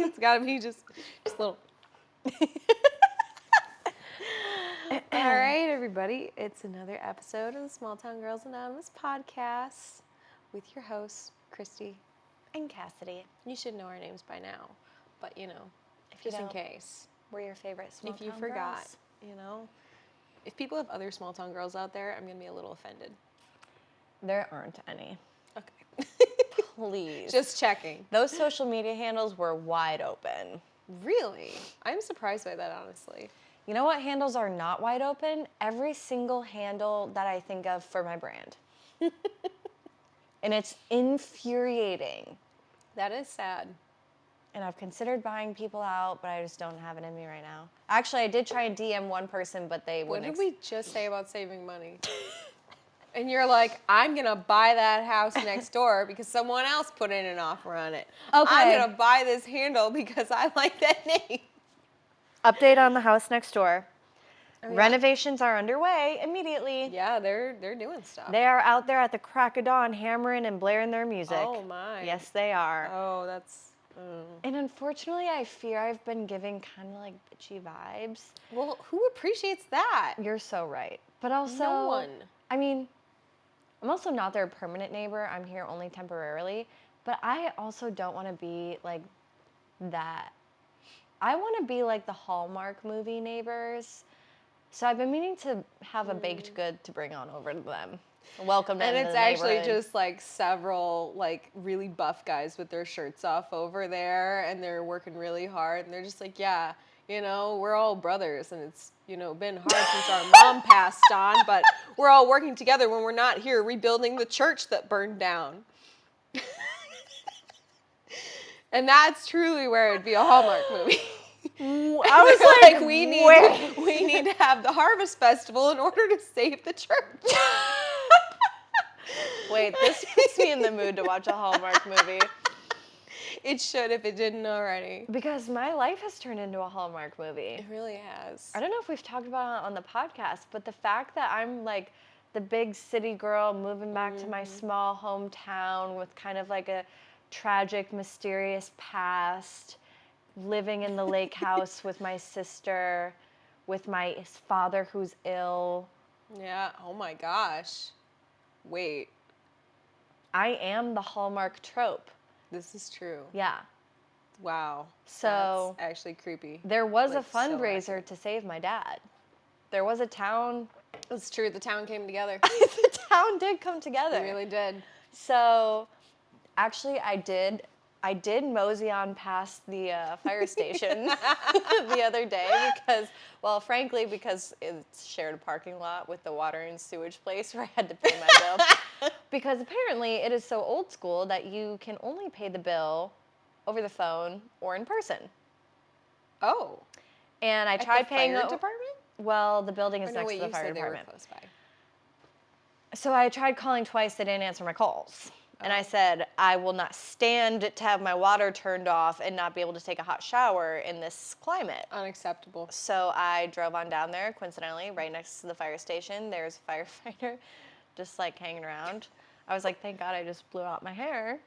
It's gotta be just a little. All right, everybody. It's another episode of the Small Town Girls Anonymous podcast with your hosts, Christy And Cassidy. You should know our names by now, but If just you in don't, case. we're your favorite small If you town forgot, girls. If people have other small town girls out there, I'm gonna be a little offended. There aren't any. Okay. Please. Just checking. Those social media handles were wide open. Really? I'm surprised by that, honestly. You know what handles are not wide open? Every single handle that I think of for my brand. And it's infuriating. That is sad. And I've considered buying people out, but I just don't have it in me right now. Actually, I did try and DM one person, but they What wouldn't. did we just say about saving money? And you're like, I'm going to buy that house next door because someone else put in an offer on it. Okay. I'm going to buy this handle because I like that name. Update on the house next door. Oh, yeah. Renovations are underway immediately. Yeah, they're doing stuff. They are out there at the crack of dawn hammering and blaring their music. Oh, my. Yes, they are. Oh, that's... And unfortunately, I fear I've been giving kind of like bitchy vibes. Well, who appreciates that? You're so right. But also... No one. I mean, I'm also not their permanent neighbor. I'm here only temporarily. But I also don't want to be like that. I want to be like the Hallmark movie neighbors. So I've been meaning to have a baked good to bring on over to them. Welcome them And to it's the actually neighborhood. just like several like really buff guys with their shirts off over there, and they're working really hard, and they're just like, yeah, we're all brothers, and it's been hard since our mom passed on, but we're all working together when we're not here rebuilding the church that burned down. And that's truly where it'd be a Hallmark movie. I was like, we need to have the Harvest Festival in order to save the church. Wait, this puts me in the mood to watch a Hallmark movie. It should if it didn't already. Because my life has turned into a Hallmark movie. It really has. I don't know if we've talked about it on the podcast, but the fact that I'm like the big city girl moving back to my small hometown with kind of like a tragic, mysterious past, living in the lake house with my sister, with my father who's ill. Yeah, oh my gosh. Wait, I am the Hallmark trope. this is true. Yeah. Wow. So that's actually creepy. there was Like, a so fundraiser to save my dad. There was a town. It's true, the town came together. The town did come together. It really did. So actually I did mosey on past the fire station the other day because it's shared a parking lot with the water and sewage place where I had to pay my bill. Because apparently it is so old school that you can only pay the bill over the phone or in person. Oh. And I tried paying fire department? Well, the building is Or no, next wait, to the you fire said department. They were close by. So I tried calling twice, they didn't answer my calls. And I said, I will not stand to have my water turned off and not be able to take a hot shower in this climate. Unacceptable. So I drove on down there, coincidentally, right next to the fire station. There's a firefighter just like hanging around. I was like, thank God I just blew out my hair.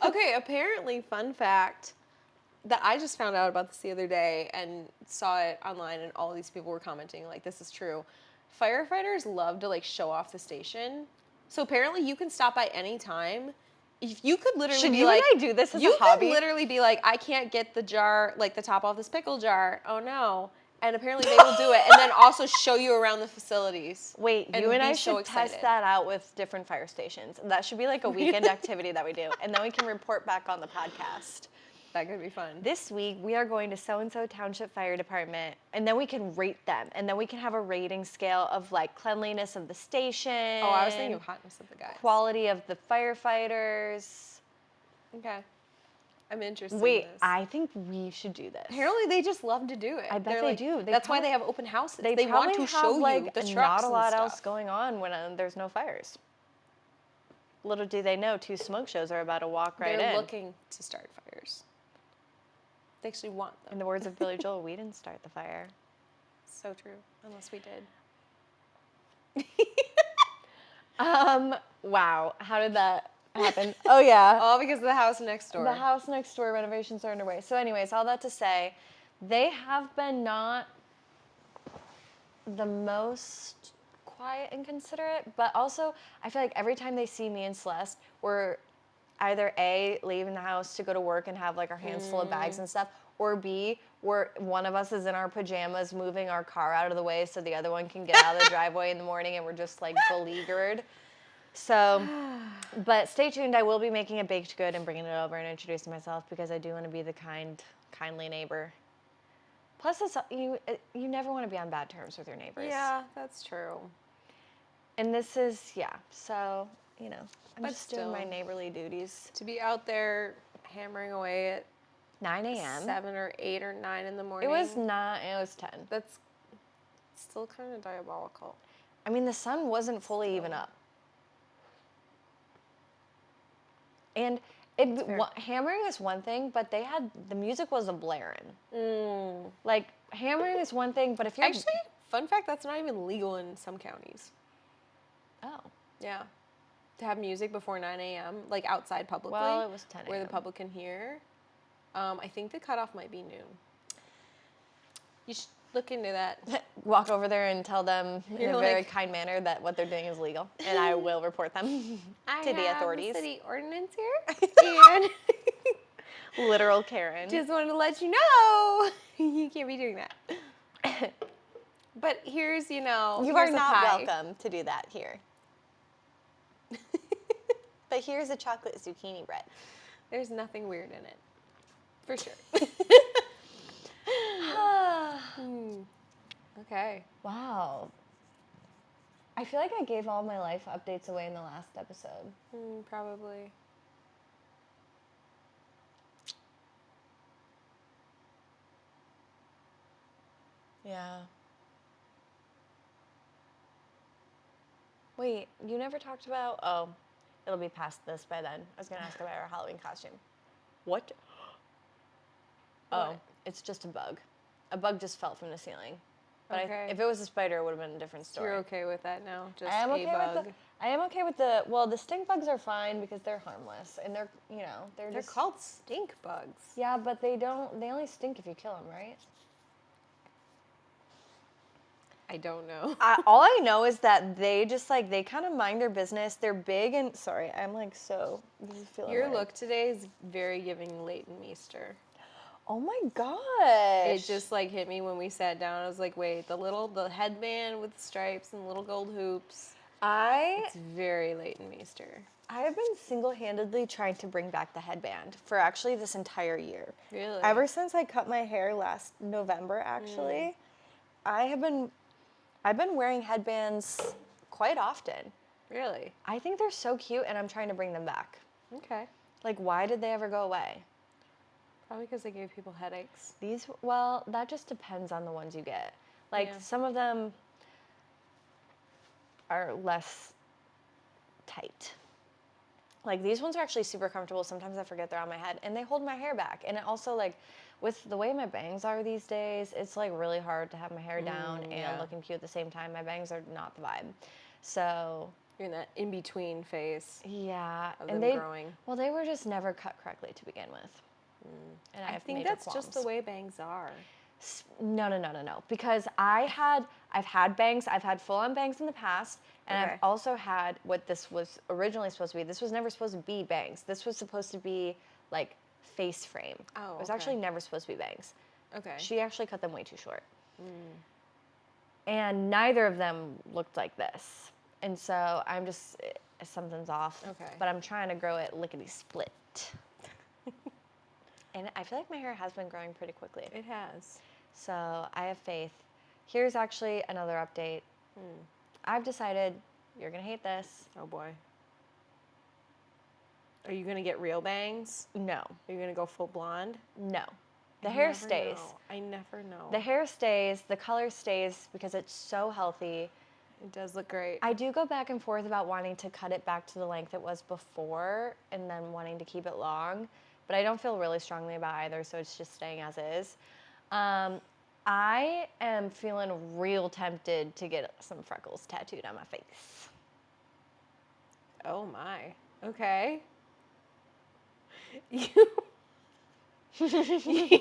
Okay, apparently, fun fact that I just found out about this the other day and saw it online, and all these people were commenting like, this is true. Firefighters love to like show off the station. So apparently you can stop by any time. If you could literally Should be you like, and I do this as a you hobby? could literally be like, I can't get the jar, like the top off this pickle jar. Oh no. And apparently they will do it, and then also show you around the facilities. Wait, and you and be I so should excited. test that out with different fire stations. That should be like a weekend activity that we do. And then we can report back on the podcast. That could be fun. This week, we are going to so-and-so Township Fire Department, and then we can rate them, and then we can have a rating scale of, like, cleanliness of the station. Oh, I was thinking of hotness of the guys. Quality of the firefighters. Okay. I'm interested Wait, in this. I think we should do this. Apparently they just love to do it. I bet They're they like, do. That's why they have open houses. They want probably to show have, like, you the trucks not a lot and else stuff. going on when there's no fires. Little do they know, 2 smoke shows are about to walk right in. They're looking to start fires. They actually want them. In the words of Billy Joel, we didn't start the fire. So true. Unless we did. Wow. How did that happened? Oh, yeah. All because of the house next door. The house next door renovations are underway. So anyways, all that to say, they have been not the most quiet and considerate, but also I feel like every time they see me and Celeste, we're either A, leaving the house to go to work and have like our hands full of bags and stuff, or B, one of us is in our pajamas moving our car out of the way so the other one can get out of the driveway in the morning, and we're just like beleaguered. So, but stay tuned. I will be making a baked good and bringing it over and introducing myself because I do want to be the kindly neighbor. Plus, you never want to be on bad terms with your neighbors. Yeah, that's true. And this is, so, I'm But just doing my neighborly duties. To be out there hammering away at 9 a.m. 7 or 8 or 9 in the morning. It was 9, it was 10. That's still kind of diabolical. I mean, the sun wasn't fully even up. And hammering is one thing, but the music was a blaring. Like, hammering is one thing, but if you're... Actually, fun fact, that's not even legal in some counties. Oh. Yeah. To have music before 9 a.m., like outside publicly. Well, it was 10 a.m. Where the public can hear. I think the cutoff might be noon. You should look into that. Walk over there and tell them in a very like, kind manner that what they're doing is legal, and I will report them to the authorities. I have the city ordinance here, and literal Karen. just wanted to let you know you can't be doing that. But here's, you are not welcome to do that here. But here's a chocolate zucchini bread. There's nothing weird in it, for sure. Okay. Wow. I feel like I gave all my life updates away in the last episode. Probably. Yeah. Wait, you never talked about... Oh, it'll be past this by then. I was going to ask about our Halloween costume. What? Oh, it's just a bug. A bug just fell from the ceiling. But Okay. if it was a spider, it would have been a different story. You're okay with that now? Just I am okay bug. I am okay with the stink bugs are fine because they're harmless and they're, they're just... called stink bugs. Yeah, but they only stink if you kill them, right? I don't know. All I know is that they just they kind of mind their business. They're big and, sorry, I'm so, this is feeling Your weird. look today is very giving Leighton Meester. Oh my gosh. It just hit me when we sat down. I was like, wait, the headband with stripes and little gold hoops. It's very Leighton Meester. I have been single-handedly trying to bring back the headband for actually this entire year. Really? Ever since I cut my hair last November, actually, I've been wearing headbands quite often. Really? I think they're so cute, and I'm trying to bring them back. Okay. Why did they ever go away? Probably because they gave people headaches. Well, that just depends on the ones you get. Some of them are less tight. These ones are actually super comfortable. Sometimes I forget they're on my head, and they hold my hair back. And it also, with the way my bangs are these days, it's, really hard to have my hair down and looking cute at the same time. My bangs are not the vibe. So... You're in that in-between phase. Yeah. Of them growing. Well, they were just never cut correctly to begin with. And I think that's just the way bangs are. No. Because I've had bangs. I've had full-on bangs in the past, and I've also had what this was originally supposed to be. This was never supposed to be bangs. This was supposed to be face frame. Oh, it was actually never supposed to be bangs. Okay. She actually cut them way too short. And neither of them looked like this. And so I'm just something's off. Okay. But I'm trying to grow it lickety-split. And I feel like my hair has been growing pretty quickly. It has. So I have faith. Here's actually another update. I've decided, you're going to hate this. Oh, boy. Are you going to get real bangs? No. Are you going to go full blonde? No. The hair stays. I never know. The hair stays. The color stays because it's so healthy. It does look great. I do go back and forth about wanting to cut it back to the length it was before and then wanting to keep it long. But I don't feel really strongly about either, so it's just staying as is. I am feeling real tempted to get some freckles tattooed on my face. Oh, my. Okay. You, you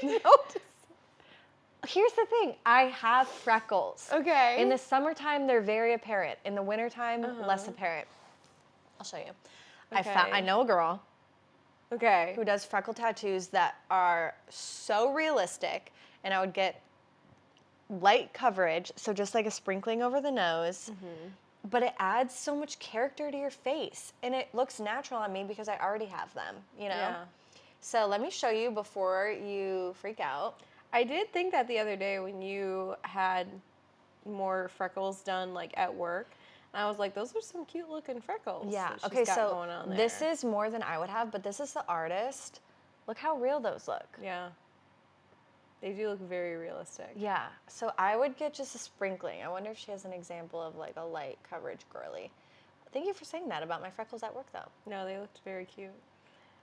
noticed. Here's the thing. I have freckles. Okay. In the summertime, they're very apparent. In the wintertime, less Uh-huh. apparent. I'll show you. Okay. I know a girl Okay. who does freckle tattoos that are so realistic, and I would get light coverage, so just like a sprinkling over the nose, but it adds so much character to your face, and it looks natural on me because I already have them, you know? Yeah. So let me show you before you freak out. I did think that the other day when you had more freckles done like at work. And I was like, those are some cute looking freckles. Yeah, that she's okay, got so going on there. this is more than I would have, but this is the artist. Look how real those look. Yeah. They do look very realistic. Yeah, so I would get just a sprinkling. I wonder if she has an example of like a light coverage girly. Thank you for saying that about my freckles at work though. No, they looked very cute.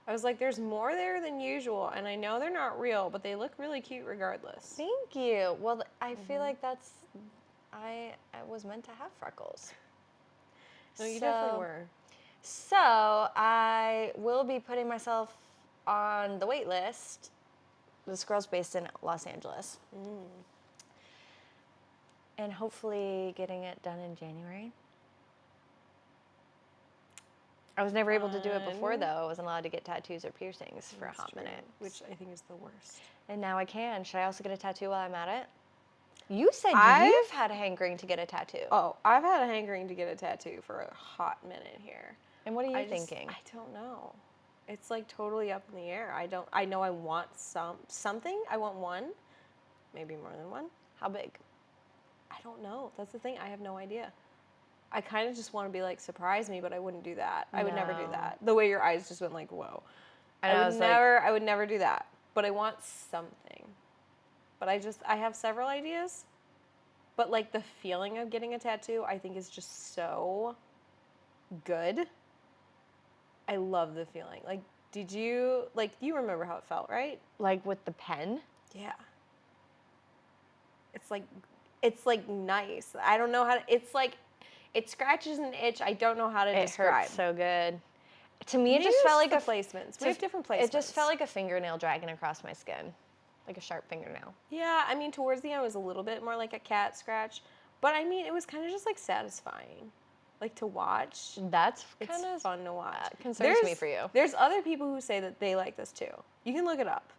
I was like, there's more there than usual, and I know they're not real, but they look really cute regardless. Thank you. Well, I feel like I was meant to have freckles. No, you definitely were. So I will be putting myself on the wait list. This girl's based in Los Angeles. And hopefully getting it done in January. I was never able to do it before, though. I wasn't allowed to get tattoos or piercings for a hot minute. Which I think is the worst. And now I can. Should I also get a tattoo while I'm at it? You said you've had a hankering to get a tattoo. Oh, I've had a hankering to get a tattoo for a hot minute here. And what are you thinking? I don't know. It's like totally up in the air. I know I want something. I want one, maybe more than one. How big? I don't know. That's the thing. I have no idea. I kind of just want to be like, surprise me, but I wouldn't do that. I would never do No. that. The way your eyes just went like, whoa. I would never do that. But I want something. But I have several ideas. But like the feeling of getting a tattoo, I think is just so good. I love the feeling. Like, you remember how it felt, right? Like with the pen? Yeah. It's like nice. I don't know how to, it's like, it scratches an itch. I don't know how to describe. It hurts so good. To me, it Maybe just felt it's like the placements. We have different placements. It just felt like a fingernail dragging across my skin. Like a sharp fingernail. Yeah, I mean, towards the end, it was a little bit more like a cat scratch. But I mean, it was kind of just like satisfying. Like to watch. That's It's kind of fun to watch. concerns me for you. There's other people who say that they like this too. You can look it up.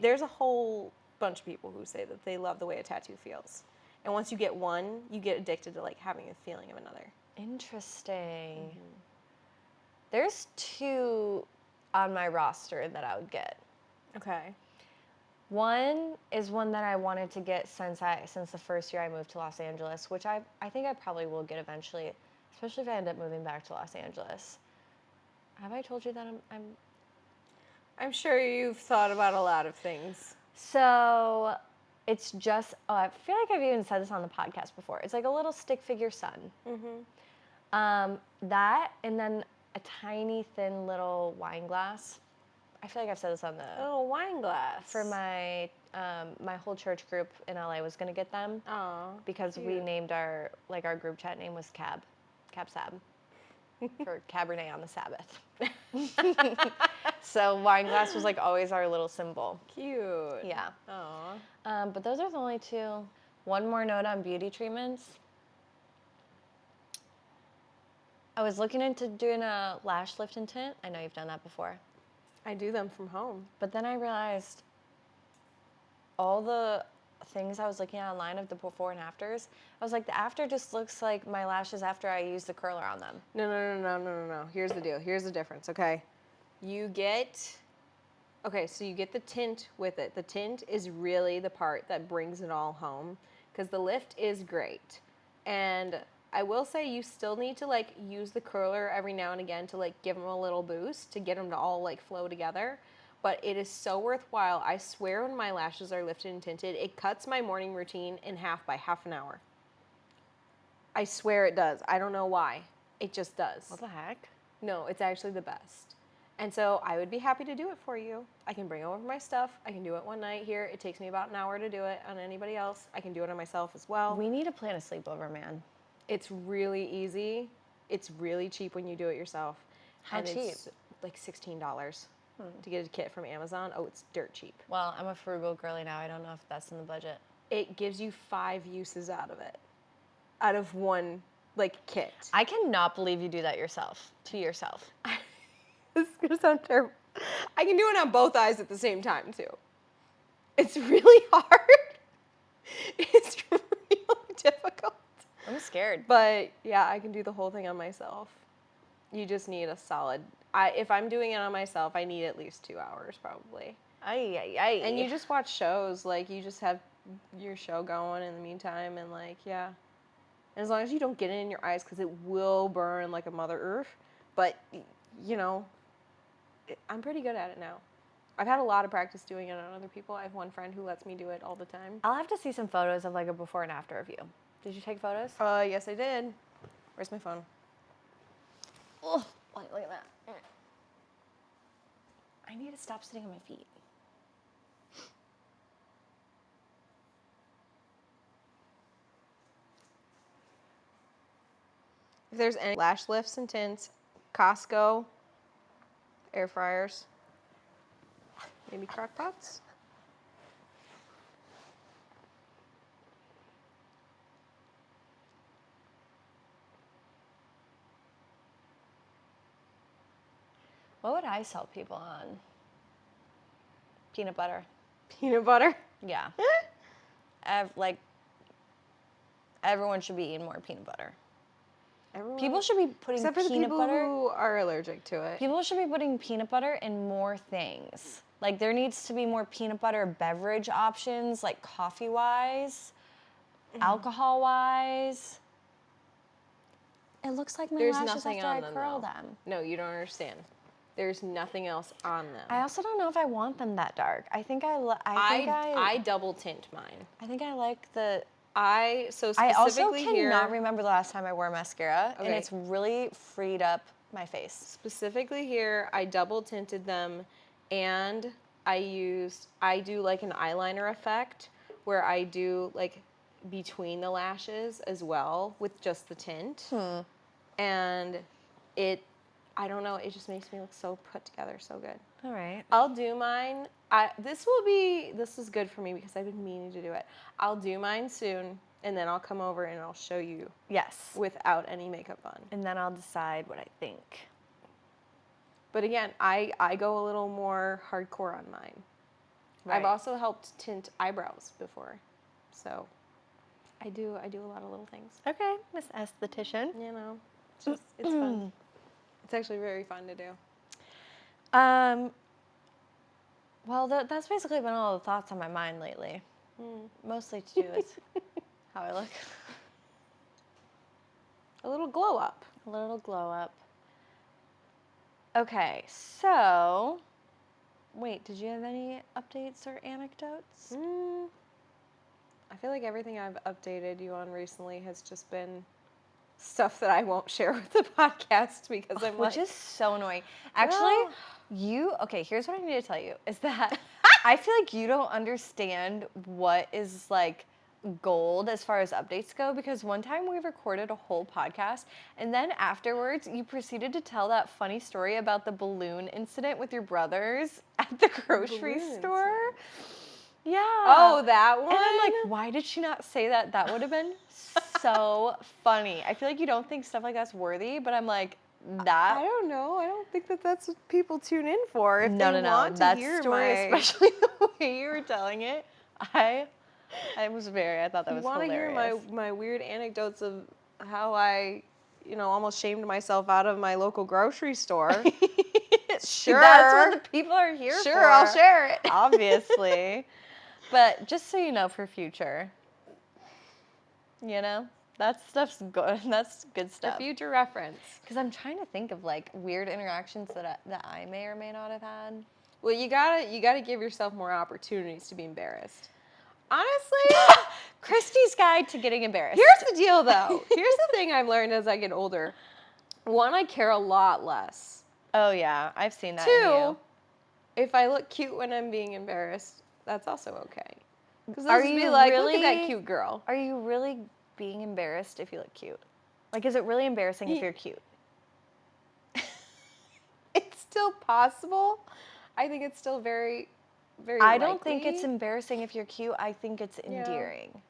There's a whole bunch of people who say that they love the way a tattoo feels. And once you get one, you get addicted to like having a feeling of another. Interesting. There's 2 on my roster that I would get. Okay. One is one that I wanted to get since the first year I moved to Los Angeles, which I think I probably will get eventually, especially if I end up moving back to Los Angeles. Have I told you that I'm sure you've thought about a lot of things. So it's just, I feel like I've even said this on the podcast before. It's like a little stick figure sun. That, and then a tiny, thin little wine glass. I feel like I've said this on the... Oh, wine glass. For my my whole church group in LA was going to get them. Oh, because cute. we named our group chat name was Cab Sab. For Cabernet on the Sabbath. So wine glass was like always our little symbol. Cute. Yeah. Aw. But those are the only 2. One more note on beauty treatments. I was looking into doing a lash lift and tint. I know you've done that before. I do them from home. But then I realized all the things I was looking at online of the before and afters, I was like, the after just looks like my lashes after I use the curler on them. No. Here's the deal. Here's the difference, okay? So you get the tint with it. The tint is really the part that brings it all home because the lift is great. And I will say you still need to like use the curler every now and again to like give them a little boost to get them to all like flow together. But it is so worthwhile. I swear when my lashes are lifted and tinted, it cuts my morning routine in half by half an hour. I swear it does. I don't know why. It just does. What the heck? No, it's actually the best. And so I would be happy to do it for you. I can bring over my stuff. I can do it one night here. It takes me about an hour to do it on anybody else. I can do it on myself as well. We need to plan a sleepover, man. It's really easy. It's really cheap when you do it yourself. How cheap? It's like $16 to get a kit from Amazon. Oh, it's dirt cheap. Well, I'm a frugal girly now. I don't know if that's in the budget. It gives you 5 uses out of it. Out of one, like, kit. I cannot believe you do that to yourself. This is going to sound terrible. I can do it on both eyes at the same time, too. It's really hard. It's really difficult. I'm scared. But, yeah, I can do the whole thing on myself. You just need a solid... if I'm doing it on myself, I need at least 2 hours, probably. Ay. And you just watch shows. Like, you just have your show going in the meantime, and, like, yeah. And as long as you don't get it in your eyes, because it will burn like a Mother Earth. But, you know, I'm pretty good at it now. I've had a lot of practice doing it on other people. I have one friend who lets me do it all the time. I'll have to see some photos of like a before and after of you. Did you take photos? Yes, I did. Where's my phone? Oh, look at that. I need to stop sitting on my feet. If there's any lash lifts and tints, Costco, air fryers, maybe crock pots. What would I sell people on? Peanut butter. Peanut butter? Yeah. Like, everyone should be eating more peanut butter. Everyone, people should be putting except for the peanut people butter. who are allergic to it. People should be putting peanut butter in more things. Like, there needs to be more peanut butter beverage options, like coffee-wise, alcohol-wise. It looks like my There's lashes nothing after on I them, curl though. them. No, you don't understand. There's nothing else on them. I also don't know if I want them that dark. I double tint mine. I think I like the. I I also specifically here. cannot remember the last time I wore mascara, and Okay. it's really freed up my face. Specifically here, I double tinted them, and I do like an eyeliner effect where I do like between the lashes as well with just the tint. And I don't know, it just makes me look so put together, so good. All right. I'll do mine. This is good for me because I've been meaning to do it. I'll do mine soon, and then I'll come over and I'll show you Yes. without any makeup on. And then I'll decide what I think. But again, I go a little more hardcore on mine. Right. I've also helped tint eyebrows before, so I do a lot of little things. Okay, Miss Esthetician. You know, it's fun. It's actually very fun to do. Well, that's basically been all the thoughts on my mind lately. Mostly to do with how I look. A little glow up. A little glow up. Okay, so, wait, did you have any updates or anecdotes? I feel like everything I've updated you on recently has just been stuff that I won't share with the podcast because I'm Which is so annoying. Actually, okay, here's what I need to tell you, is that I feel like you don't understand what is like gold as far as updates go, because one time we recorded a whole podcast and then afterwards you proceeded to tell that funny story about the balloon incident with your brothers at the grocery store. Yeah. Oh, that one? And I'm like, why did she not say that? That would have been so funny. I feel like you don't think stuff like that's worthy, but I'm like, that. I don't know. I don't think that's what people tune in for. If No. they want to That hear story, my... especially the way you were telling it, I thought that was hilarious. You want to hear my weird anecdotes of how I, almost shamed myself out of my local grocery store. Sure. That's what the people are here for. Sure, I'll share it. Obviously. But just so you know for future, that stuff's good. That's good stuff. For future reference. Because I'm trying to think of like weird interactions that I may or may not have had. Well, you gotta give yourself more opportunities to be embarrassed. Honestly, Christy's guide to getting embarrassed. Here's the deal, though. Here's the thing I've learned as I get older. One, I care a lot less. Oh yeah, I've seen that. In you. If I look cute when I'm being embarrassed, that's also okay. Because Are they'll just you be like, really, look at that cute girl. Are you really being embarrassed if you look cute? Like, is it really embarrassing if Ye- you're cute? It's still possible. I think it's still very, very I don't think it's likely. embarrassing if you're cute. I think it's Yeah. endearing.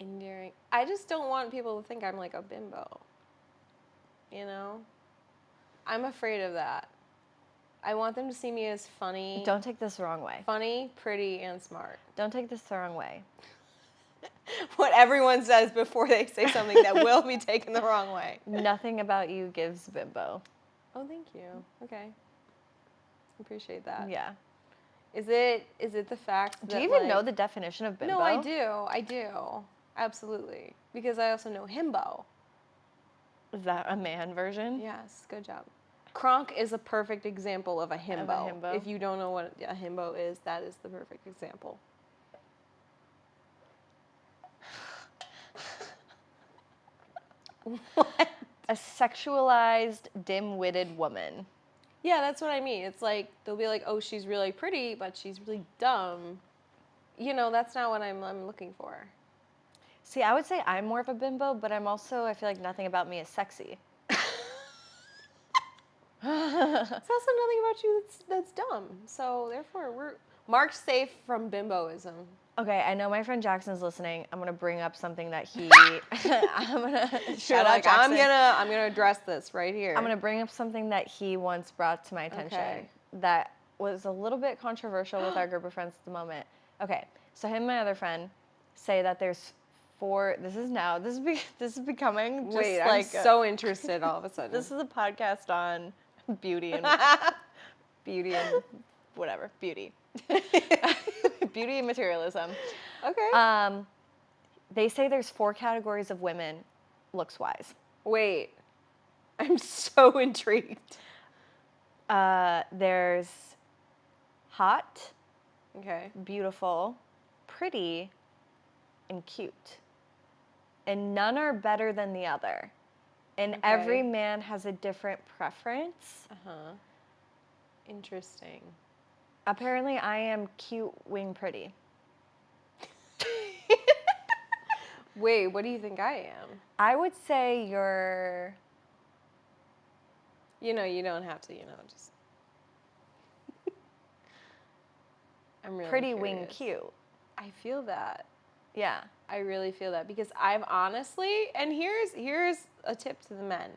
Endearing. I just don't want people to think I'm like a bimbo. You know? I'm afraid of that. I want them to see me as funny. Don't take this the wrong way. Funny, pretty, and smart. Don't take this the wrong way. What everyone says before they say something that will be taken the wrong way. Nothing about you gives bimbo. Oh, thank you. Okay. Appreciate that. Yeah. Is it the fact that Do you even like, know the definition of bimbo? No, I do. I do. Absolutely. Because I also know himbo. Is that a man version? Yes, good job. Kronk is a perfect example of a himbo. himbo? If you don't know what a himbo is, that is the perfect example. What? A sexualized, dim-witted woman. Yeah, that's what I mean. It's like, they'll be like, oh, she's really pretty, but she's really dumb. You know, that's not what I'm looking for. See, I would say I'm more of a bimbo, but I feel like nothing about me is sexy. It's also nothing about you that's dumb. So therefore, we're marked safe from bimboism. Okay, I know my friend Jackson's listening. I'm gonna bring up something that he. I'm gonna You're shout out like, Jackson. I'm gonna address this right here. I'm gonna bring up something that he once brought to my attention that was a little bit controversial with our group of friends at the moment. Okay, so him and my other friend say that there's 4. This is becoming just Wait, like I'm so interested all of a sudden. This is a podcast on beauty and beauty and whatever beauty. Beauty and materialism. Okay. They say there's 4 categories of women, looks-wise. Wait, I'm so intrigued. There's hot, Okay. beautiful, pretty, and cute. And none are better than the other. And every man has a different preference. Uh-huh. Interesting. Apparently, I am cute, wing, pretty. Wait, what do you think I am? I would say you're... You know, you don't have to, just... I'm really pretty, curious. wing, cute. I feel that. Yeah. I really feel that because I've honestly, and here's a tip to the men.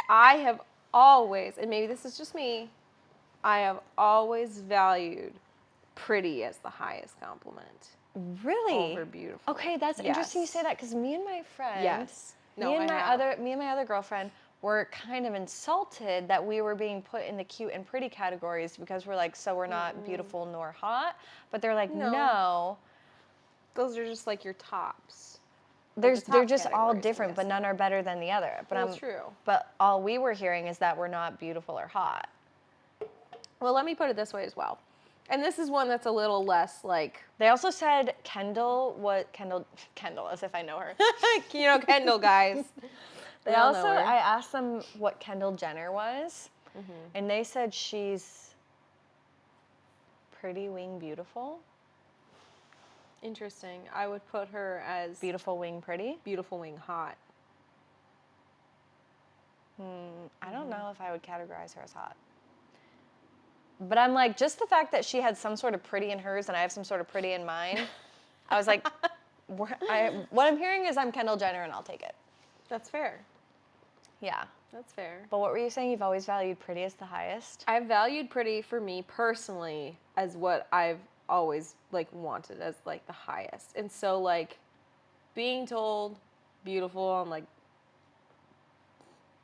I have always, and maybe this is just me, I have always valued pretty as the highest compliment. Really? Over beautiful. Okay, that's interesting you say that because me and my friend, Yes. me and my other girlfriend were kind of insulted that we were being put in the cute and pretty categories because we're like, so we're not beautiful nor hot. But they're like, no. Those are just like your tops. They're top just all categories, different, but none are better than the other. But Well, true. But all we were hearing is that we're not beautiful or hot. Well, let me put it this way as well. And this is one that's a little less like... They also said Kendall, as if I know her. Kendall, guys. They also, I asked them what Kendall Jenner was, and they said she's pretty, wing, beautiful. Interesting. I would put her as... Beautiful, wing, pretty? Beautiful, wing, hot. I don't know if I would categorize her as hot. But I'm like, just the fact that she had some sort of pretty in hers and I have some sort of pretty in mine, I was like, what I'm hearing is I'm Kendall Jenner and I'll take it. That's fair. Yeah. That's fair. But what were you saying? You've always valued pretty as the highest? I've valued pretty for me personally as what I've always wanted as the highest. And so being told beautiful, I'm like,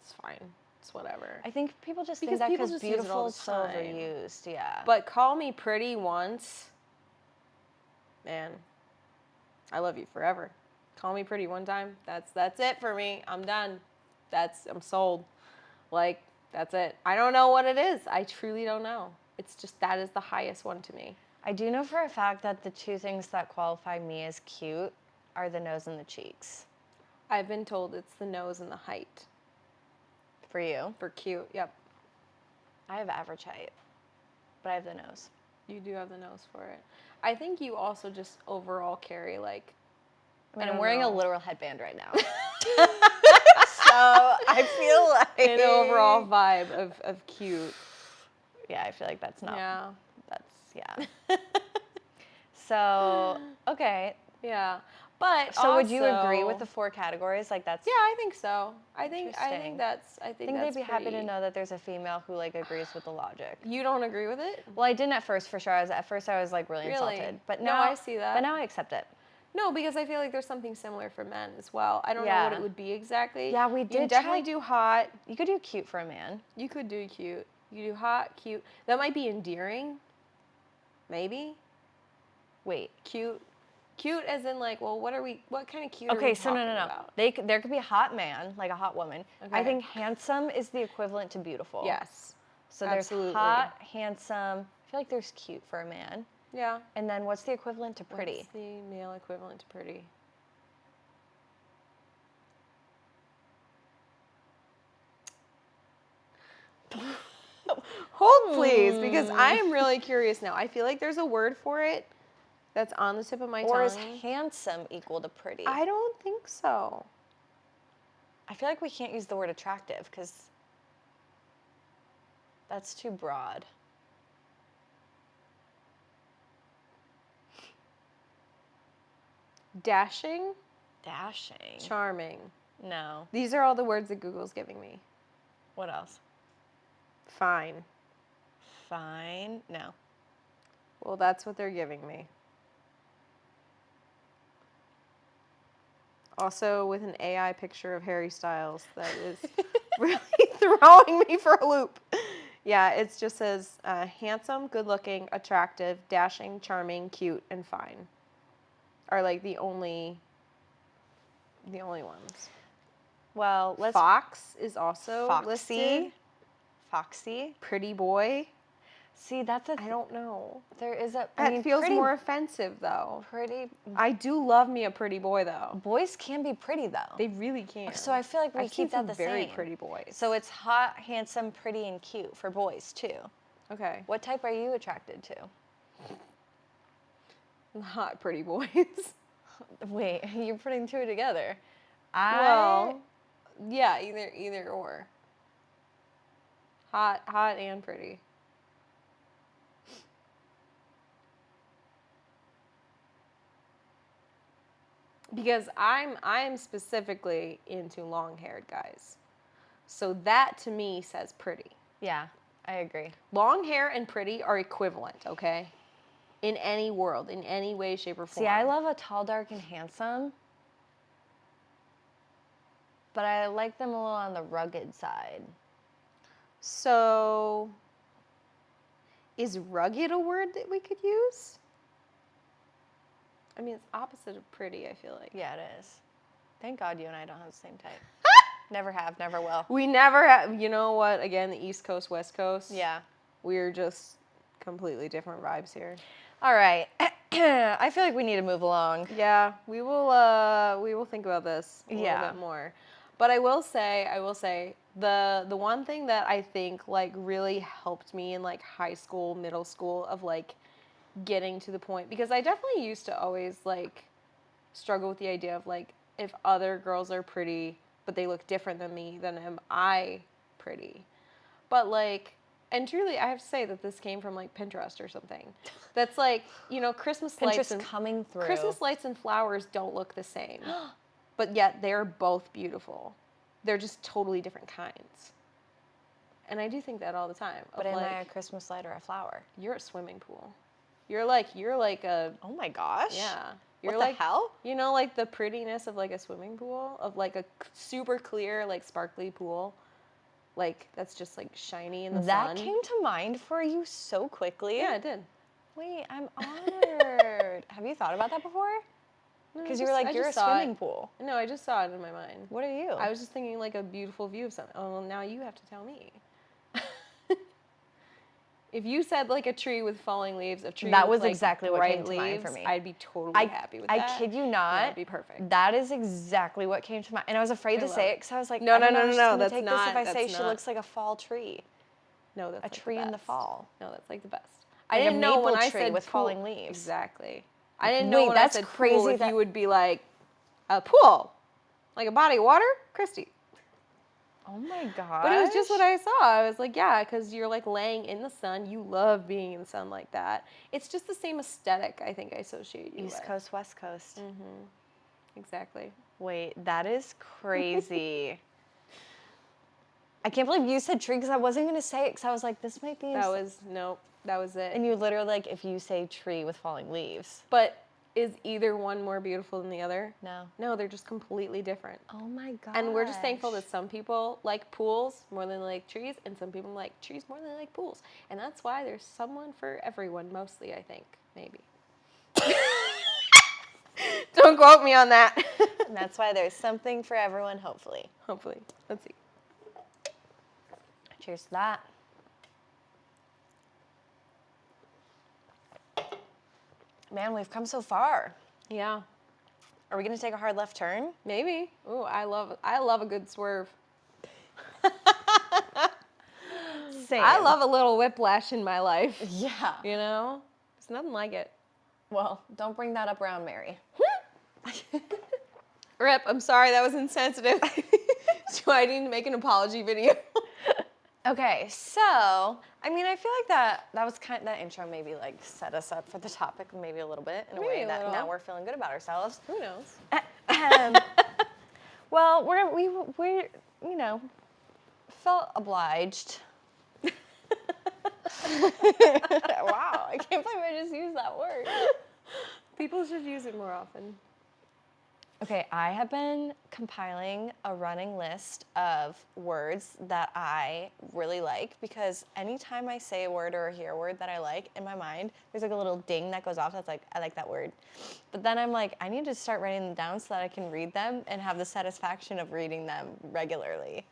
it's fine. It's whatever. I think people just Because think that people because just use it beautiful all is the so time. overused. Yeah. But call me pretty once, man, I love you forever. Call me pretty one time. That's it for me. I'm done. I'm sold. That's it. I don't know what it is. I truly don't know. It's just that is the highest one to me. I do know for a fact that the 2 things that qualify me as cute are the nose and the cheeks. I've been told it's the nose and the height. For you? For cute, yep. I have average height, but I have the nose. You do have the nose for it. I think you also just overall carry I'm wearing a literal headband right now. So I feel like An overall vibe of cute. Yeah, I feel like that's not. Yeah. Yeah. So okay. Yeah. But So would you agree with also- the 4 categories? Like that's Yeah, I think so. I think Interesting. that's I think they'd be happy to pretty- know that there's a female who like agrees with the logic. You don't agree with it? Well, I didn't at first for sure. At first I was like really insulted. But No, now I see that. But now I accept it. No, because I feel like there's something similar for men as well. I don't know what Yeah. it would be exactly. Yeah, we You can did definitely try- do hot. You could do cute for a man. You could do cute. You do hot, cute. That might be endearing. Maybe. Wait. Cute. Cute as in like, well, what kind of cute are we Okay, so talking no. about? There could be a hot man, like a hot woman. I Okay. think handsome is the equivalent to beautiful. Yes. So absolutely. there's hot, handsome. I feel like there's cute for a man. Yeah. And then what's the equivalent to pretty? What's the male equivalent to pretty? Hold please, because I am really curious now. I feel like there's a word for it that's on the tip of my Or is tongue. handsome equal to pretty? I don't think so. I feel like we can't use the word attractive because that's too broad. Dashing, Dashing. charming. No. These are all the words that Google's giving me. What else? Fine. Fine. No. Well, that's what they're giving me. Also, with an AI picture of Harry Styles, that is really throwing me for a loop. Yeah, it just says handsome, good-looking, attractive, dashing, charming, cute, and fine. Are like the only ones. Well, let's. Fox is also Foxy. listed. Foxy. Pretty boy. See, that's a. I don't know. There is a. That feels pretty, more offensive, though. Pretty. I do love me a pretty boy, though. Boys can be pretty though. They really can. So I feel like we I've seen keep that some the very same. pretty boys. So it's hot, handsome, pretty, and cute for boys too. Okay. What type are you attracted to? Hot pretty boys. Wait, you're putting two together. Well, yeah, either or. Hot and pretty. Because I'm specifically into long-haired guys. So that to me says pretty. Yeah, I agree. Long hair and pretty are equivalent, okay? In any world, in any way, shape, or form. See, I love a tall, dark, and handsome, but I like them a little on the rugged side. So, is rugged a word that we could use? I mean, it's opposite of pretty, I feel like. Yeah, it is. Thank God you and I don't have the same type. Never have, never will. We never have, you know what, again, the East Coast, West Coast. Yeah. We're just completely different vibes here. All right. I feel like we need to move along. Yeah, we will think about this a little Yeah. bit more. But I will say, the one thing that I think like really helped me in like high school, middle school of like getting to the point, because I definitely used to always like struggle with the idea of like if other girls are pretty but they look different than me, then am I pretty? But like, and truly I have to say that this came from like Pinterest or something. That's like, you know, Christmas lights and coming through. Christmas lights and flowers don't look the same. But yet they're both beautiful. They're just totally different kinds. And I do think that all the time. But of am like, I a Christmas light or a flower? you're a swimming pool. You're like a, Oh my gosh. yeah. You're What like, the hell? you know, like the prettiness of like a swimming pool, of like a super clear, like sparkly pool. Like that's just like shiny in the sun. That came to mind for you so quickly. Yeah, it did. Wait, I'm honored. Have you thought about that before? No, Because I you were just- like, I you're a just saw swimming it. pool. No, I just saw it in my mind. What are you? I was just thinking like a beautiful view of something. Oh, well, now you have to tell me. If you said like a tree with falling leaves, a tree That with was like exactly what bright came to mind for leaves, me. I'd be totally happy with that. I kid you not. That'd be perfect. That is exactly what came to mind. And I was afraid I to love say it. it because I was like, No, I no, don't know no, how she's no, gonna that's take not- this if I say that's she not- looks like a fall tree. No, that's A like the tree in the best. fall. No, that's like the best. Like I a didn't know when maple I tree said with pool. falling leaves. Exactly. I didn't know Wait, when that's I said pool crazy if that- you would be like a pool. Like a body of water? Christy. Oh my gosh. But it was just what I saw. I was like, yeah, because you're like laying in the sun. You love being in the sun like that. It's just the same aesthetic I think I associate you with. East Coast, West Coast. Exactly. Wait, that is crazy. I can't believe you said tree because I wasn't going to say it because I was like, this might be... Nope, that was it. And you literally like, if you say tree with falling leaves. But is either one more beautiful than the other? No. No, they're just completely different. Oh my god. And we're just thankful that some people like pools more than they like trees, and some people like trees more than they like pools. And that's why there's someone for everyone, mostly, I think. Maybe. Don't quote me on that. And that's why there's something for everyone, hopefully. Hopefully. Let's see. Cheers to that. Man, we've come so far. Yeah. Are we going to take a hard left turn? Maybe. Ooh, I love a good swerve. Same. I love a little whiplash in my life. Yeah. You know? There's nothing like it. Well, don't bring that up around Mary. Rip, I'm sorry, that was insensitive. Do I need to make an apology video? Okay, so, I mean, I feel like that intro maybe like set us up for the topic maybe a little bit in a way that now we're feeling good about ourselves. Who knows? Well, we you know, felt obliged. Wow, I can't believe I just used that word. People should use it more often. Okay, I have been compiling a running list of words that I really like because anytime I say a word or hear a word that I like in my mind, there's like a little ding that goes off that's like, I like that word. But then I'm like, I need to start writing them down so that I can read them and have the satisfaction of reading them regularly.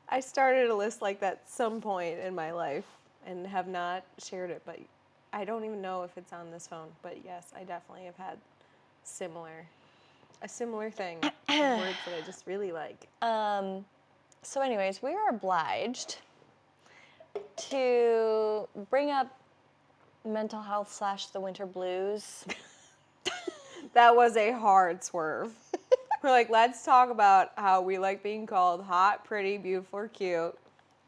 I started a list like that at some point in my life and have not shared it, but I don't even know if it's on this phone. But yes, I definitely have had a similar thing. Words that I just really like. So anyways, we are obliged to bring up mental health / the winter blues. That was a hard swerve. We're like, let's talk about how we like being called hot, pretty, beautiful, or cute.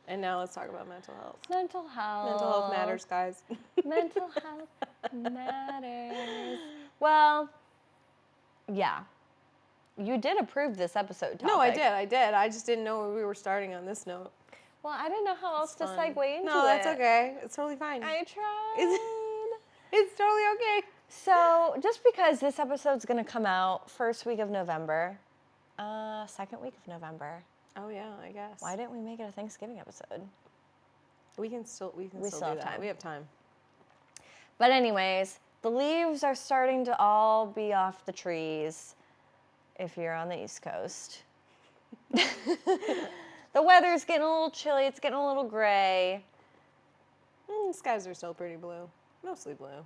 And now let's talk about mental health. Mental health. Mental health matters, guys. Mental health matters. Well, yeah. You did approve this episode topic. No, I did. I just didn't know we were starting on this note. Well, I didn't know how else to segue into it. No, that's okay. It's totally fine. I tried. It's totally okay. So, just because this episode's going to come out first week of November, second week of November. Oh, yeah, I guess. Why didn't we make it a Thanksgiving episode? We can still do have that. time. We have time. But anyways, the leaves are starting to all be off the trees if you're on the East Coast. The weather's getting a little chilly. It's getting a little gray. The skies are still pretty blue. Mostly blue.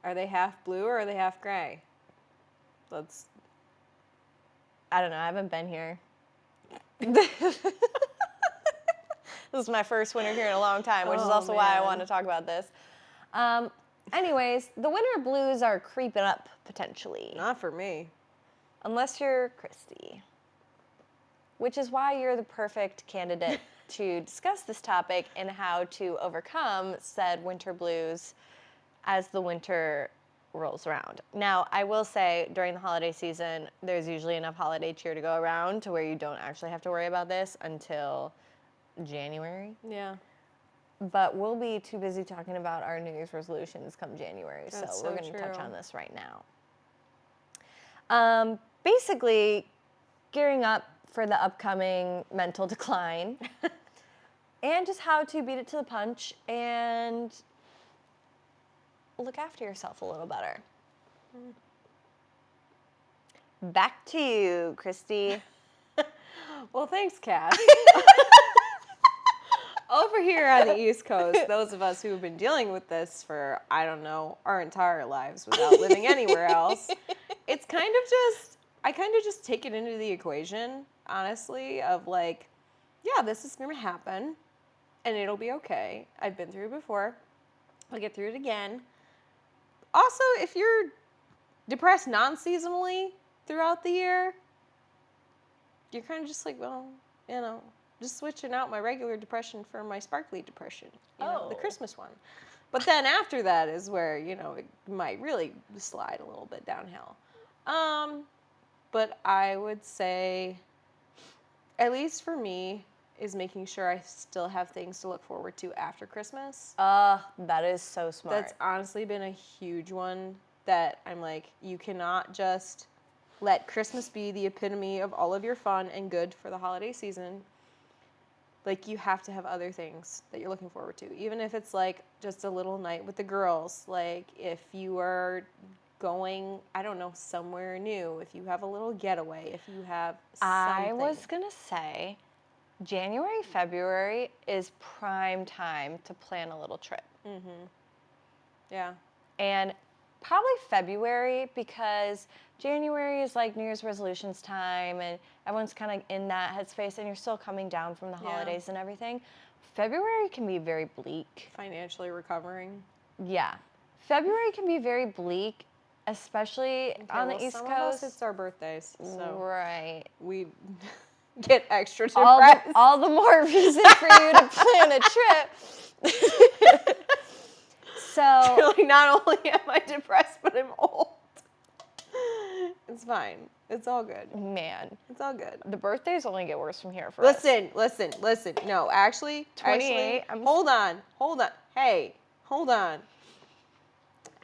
Are they half blue or are they half gray? I don't know. I haven't been here. This is my first winter here in a long time, which is also why I want to talk about this. Anyways, the winter blues are creeping up potentially. Not for me. Unless you're Christy. Which is why you're the perfect candidate to discuss this topic and how to overcome said winter blues as the winter rolls around. Now, I will say during the holiday season, there's usually enough holiday cheer to go around to where you don't actually have to worry about this until January. Yeah. But we'll be too busy talking about our New Year's resolutions come January, so we're going to touch on this right now. Basically, gearing up for the upcoming mental decline and just how to beat it to the punch and look after yourself a little better. Back to you, Christy. Well, thanks, Cass. Over here on the East Coast, those of us who have been dealing with this for, I don't know, our entire lives without living anywhere else, it's kind of just, I kind of just take it into the equation, honestly, of like, yeah, this is going to happen, and it'll be okay. I've been through it before. I'll get through it again. Also, if you're depressed non-seasonally, throughout the year, you're kind of just like, well, just switching out my regular depression for my sparkly depression, the Christmas one. But then after that is where, it might really slide a little bit downhill. But I would say, at least for me, is making sure I still have things to look forward to after Christmas. That is so smart. That's honestly been a huge one that I'm like, you cannot just let Christmas be the epitome of all of your fun and good for the holiday season. Like, you have to have other things that you're looking forward to. Even if it's like just a little night with the girls. Like, if you are going, I don't know, somewhere new, if you have a little getaway, if you have something. I was going to say, January, February is prime time to plan a little trip. Mm-hmm. Yeah. And probably February, because January is like New Year's resolutions time and everyone's kind of in that headspace and you're still coming down from the holidays and everything. February can be very bleak. Financially recovering. Yeah. February can be very bleak, especially on the East some Coast. Of us, it's our birthdays. So right. We get extra depressed. All the more reason for you to plan a trip. So Really, not only am I depressed, but I'm old. It's fine. It's all good. Man. It's all good. The birthdays only get worse from here for us. Listen. No, actually, 28. Hold on. Hey, hold on.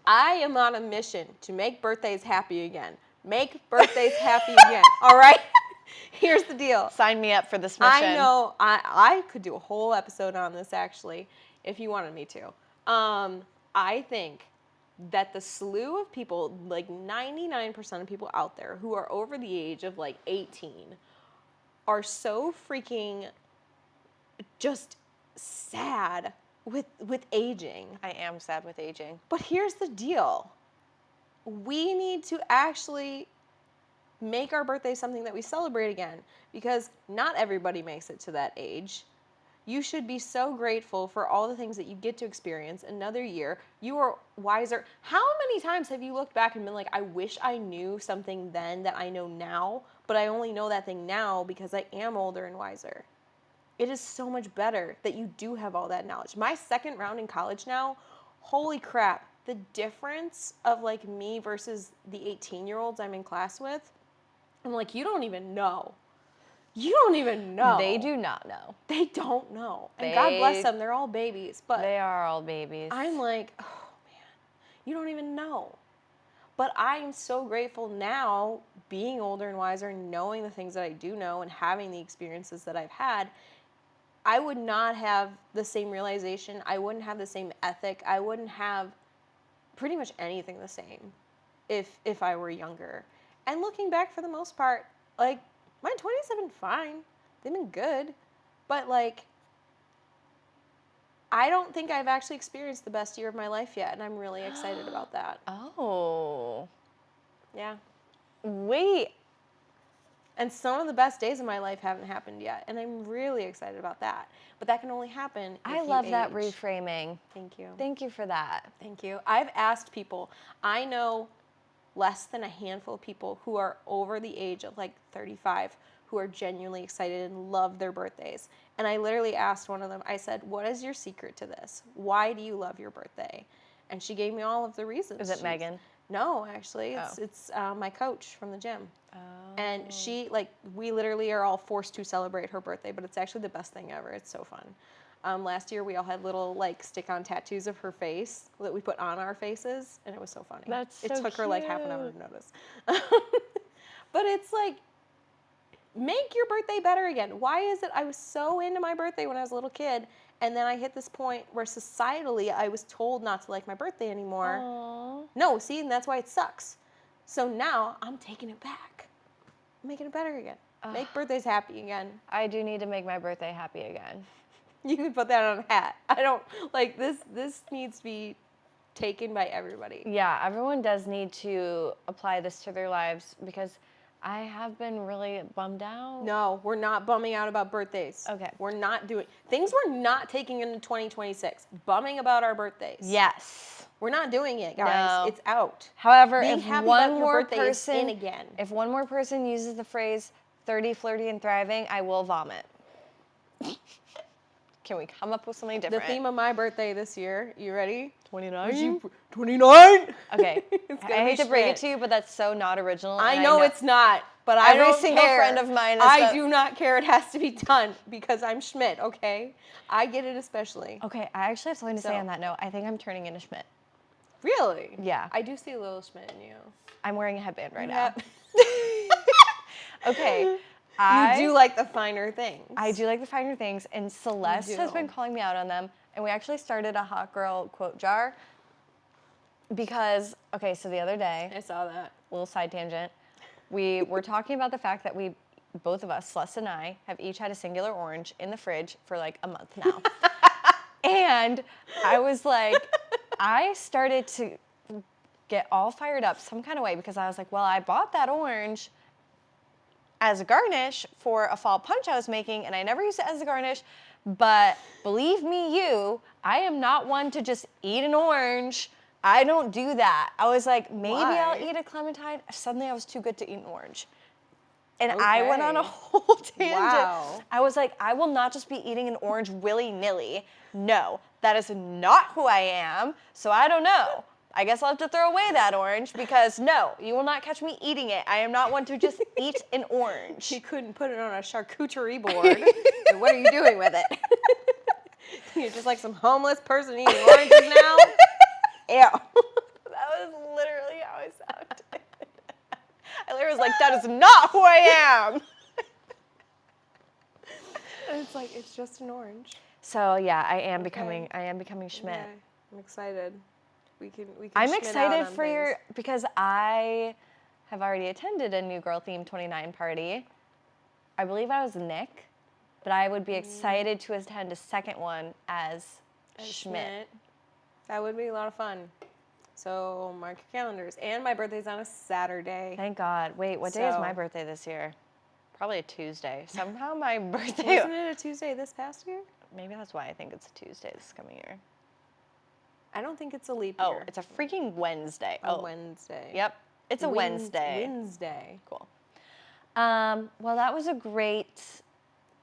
I am on a mission to make birthdays happy again. Make birthdays happy again. All right? Here's the deal. Sign me up for this mission. I know. I could do a whole episode on this, actually, if you wanted me to. I think that the slew of people, like 99% of people out there who are over the age of like 18 are so freaking just sad with aging. I am sad with aging. But here's the deal. We need to actually make our birthday something that we celebrate again, because not everybody makes it to that age. You should be so grateful for all the things that you get to experience another year. You are wiser. How many times have you looked back and been like, I wish I knew something then that I know now, but I only know that thing now because I am older and wiser. It is so much better that you do have all that knowledge. My second round in college now, holy crap, the difference of like me versus the 18-year-olds I'm in class with, I'm like, you don't even know. You don't even know. They do not know. They don't know. And God bless them, they're all babies. But they are all babies. I'm like, oh man, you don't even know. But I am so grateful now, being older and wiser, and knowing the things that I do know and having the experiences that I've had. I would not have the same realization. I wouldn't have the same ethic. I wouldn't have pretty much anything the same if I were younger. And looking back, for the most part, like, my 20s have been fine. They've been good. But, like, I don't think I've actually experienced the best year of my life yet, and I'm really excited about that. Oh. Yeah. Wait. And some of the best days of my life haven't happened yet, and I'm really excited about that. But that can only happen if I you love age. that reframing. Thank you. Thank you for that. Thank you. I've asked people, I know less than a handful of people who are over the age of like 35 who are genuinely excited and love their birthdays. And I literally asked one of them, I said, what is your secret to this? Why do you love your birthday? And she gave me all of the reasons. Is it Megan? No, actually. It's my coach from the gym. Oh. And she, like, we literally are all forced to celebrate her birthday, but it's actually the best thing ever. It's so fun. Last year, we all had little, like, stick-on tattoos of her face that we put on our faces, and it was so funny. It took her, like, half an hour to notice. But it's, like, make your birthday better again. Why is it I was so into my birthday when I was a little kid, and then I hit this point where societally I was told not to like my birthday anymore. Aww. No, see, and that's why it sucks. So now I'm taking it back. I'm making it better again. Make birthdays happy again. I do need to make my birthday happy again. You can put that on a hat. I don't, like, this needs to be taken by everybody. Yeah, everyone does need to apply this to their lives, because I have been really bummed out. No, we're not bumming out about birthdays. Okay. We're not doing things we're not taking into 2026. Bumming about our birthdays. Yes. We're not doing it, guys. No. It's out. However, Being if happy one about your more birthday is in person, again. if one more person uses the phrase 30, flirty, and thriving, I will vomit. Can we come up with something The different? theme of my birthday this year, you ready? 29? 29? Okay. It's I gonna hate be to break it Schmidt. to you, but that's so not original. I and know it's not, but I Every don't single care. friend of mine is I do not care. It has to be done because I'm Schmidt, okay? I get it especially. Okay, I actually have something to say So- on that note. I think I'm turning into Schmidt. Really? Yeah. I do see a little Schmidt in you. I'm wearing a headband right Yeah. now. Okay. You do like the finer things. I do like the finer things, and Celeste has do. been calling me out on them, and we actually started a hot girl quote jar because, okay, so the other day, I saw that. little side tangent, we were talking about the fact that both of us, Celeste and I, have each had a singular orange in the fridge for like a month now. And I was like, I started to get all fired up some kind of way because I was like, well, I bought that orange as a garnish for a fall punch I was making, and I never used it as a garnish, but believe me I am not one to just eat an orange. I don't do that. I was like, maybe I'll Why? eat a clementine. Suddenly I was too good to eat an orange. And I went on a Okay. whole tangent. Wow. I was like, I will not just be eating an orange willy-nilly. No, that is not who I am, so I don't know. I guess I'll have to throw away that orange because no, you will not catch me eating it. I am not one to just eat an orange. You couldn't put it on a charcuterie board. So what are you doing with it? You're just like some homeless person eating oranges now? Ew. That was literally how I sounded. I literally was like, that is not who I am. And it's like, it's just an orange. So yeah, I am Okay. becoming Schmidt. Okay. I'm excited. We can I'm Schmidt excited out on for things. because I have already attended a New Girl Theme 29 party. I believe I was Nick, but I would be excited to attend a second one as Schmidt. That would be a lot of fun. So mark your calendars. And my birthday's on a Saturday. Thank God. Wait, what day is my So- birthday this year? Probably a Tuesday. Somehow my birthday. Wasn't it a Tuesday this past year? Maybe that's why I think it's a Tuesday this coming year. I don't think it's a leap Oh, year. it's a freaking Wednesday. a Wednesday. Yep. It's a Wednesday. Wednesday. Cool. Well, that was a great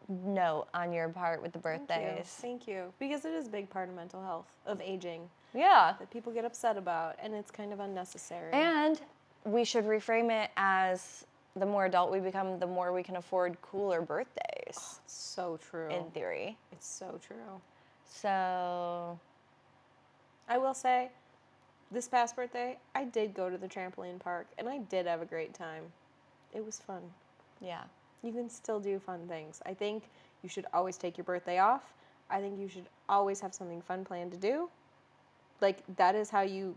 note on your part with the birthdays. Thank you. Because it is a big part of mental health, of aging, Yeah. that people get upset about, and it's kind of unnecessary. And we should reframe it as the more adult we become, the more we can afford cooler birthdays, It's so true. in theory. It's so true. So, I will say, this past birthday, I did go to the trampoline park, and I did have a great time. It was fun. yeah. You can still do fun things. I think you should always take your birthday off. I think you should always have something fun planned to do. Like, that is how you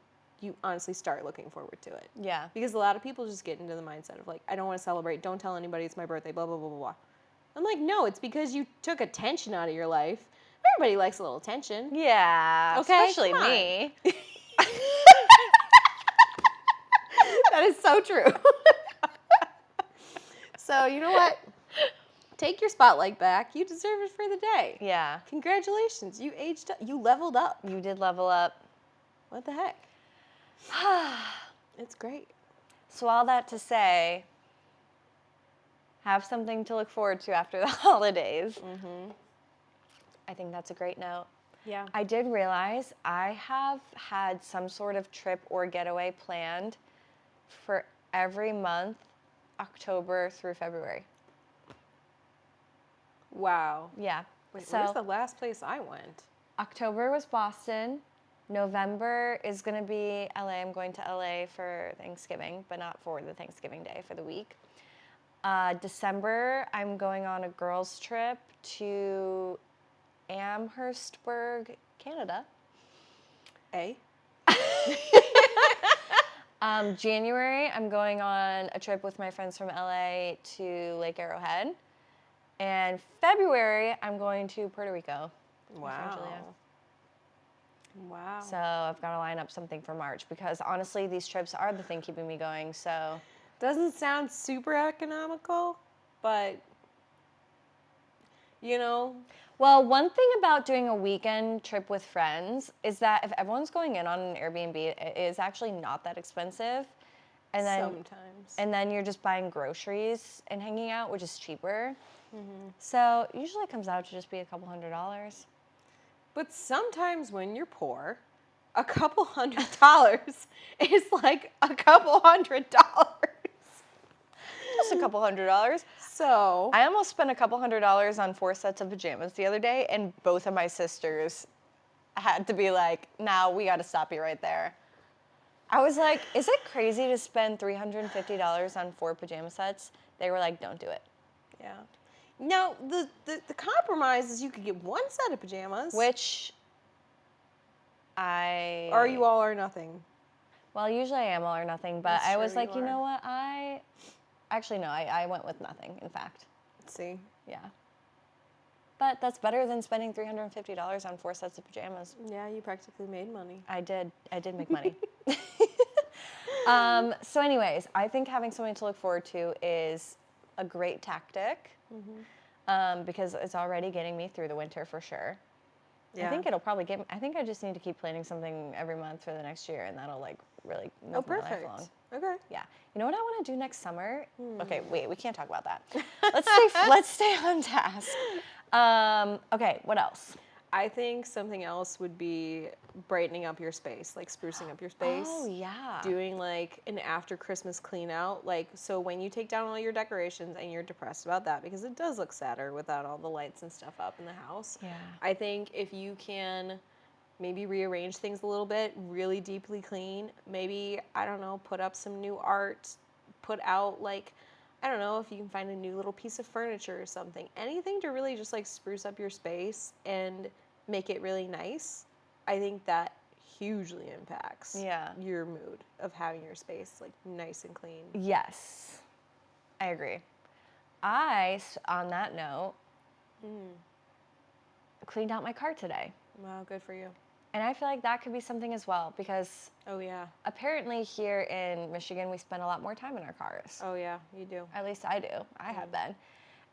honestly start looking forward to it. Yeah. Because a lot of people just get into the mindset of like, I don't want to celebrate, don't tell anybody it's my birthday, blah, blah, blah, blah, blah. I'm like, no, it's because you took attention out of your life. Everybody likes a little attention. Yeah. Okay, Especially come on. me. That is so true. So, you know what? Take your spotlight back. You deserve it for the day. Yeah. Congratulations. You aged up. You leveled up. You did level up. What the heck? It's great. So all that to say, have something to look forward to after the holidays. Mm-hmm. I think that's a great note. Yeah. I did realize I have had some sort of trip or getaway planned for every month, October through February. Wow. Yeah. Wait, So where's the last place I went? October was Boston. November is going to be LA. I'm going to LA for Thanksgiving, but not for the Thanksgiving day, for the week. December, I'm going on a girls' trip to Amherstburg, Canada. January, I'm going on a trip with my friends from LA to Lake Arrowhead. And February, I'm going to Puerto Rico. Wow. Julia. Wow. So I've got to line up something for March because honestly, these trips are the thing keeping me going. So Doesn't sound super economical, but you know, Well, one thing about doing a weekend trip with friends is that if everyone's going in on an Airbnb, it is actually not that expensive. And then Sometimes. and then you're just buying groceries and hanging out, which is cheaper. So usually it comes out to just be a couple $100s. But sometimes when you're poor, a couple $100 is like a couple $100. Just a couple $100s. So I almost spent a couple $100s on 4 sets of pajamas the other day, and both of my sisters had to be like, "Now we got to stop you right there." I was like, "Is it crazy to spend $350 on 4 pajama sets?" They were like, "Don't do it." yeah. Now the compromise is you could get one set of pajamas. Which I. Or you all or nothing. Well, usually I am all or nothing, but That's I was true, like, you you are. know what? Actually, no, I went with nothing, in fact. See? Yeah. But that's better than spending $350 on 4 sets of pajamas. Yeah, you practically made money. I did make money. So anyways, I think having something to look forward to is a great tactic because it's already getting me through the winter for sure. Yeah. I think it'll probably I think I just need to keep planning something every month for the next year, and that'll like really make my life perfect. long. Okay. Yeah. You know what I want to do next summer? Okay, wait, we can't talk about that. Let's stay on task. Okay, what else? I think something else would be brightening up your space, like sprucing up your space. Oh yeah. Doing like an after Christmas clean out. Like, so when you take down all your decorations and you're depressed about that because it does look sadder without all the lights and stuff up in the house. Yeah. I think if you can maybe rearrange things a little bit, really deeply clean, maybe, I don't know, put up some new art, put out like, I don't know, if you can find a new little piece of furniture or something. Anything to really just like spruce up your space and make it really nice. I think that hugely impacts your mood of having your space like nice and clean. Yes, I agree. On that note, cleaned out my car today. Wow, good for you. And I feel like that could be something as well because Oh yeah. apparently here in Michigan we spend a lot more time in our cars. Oh yeah, you do. At least I do. I have been.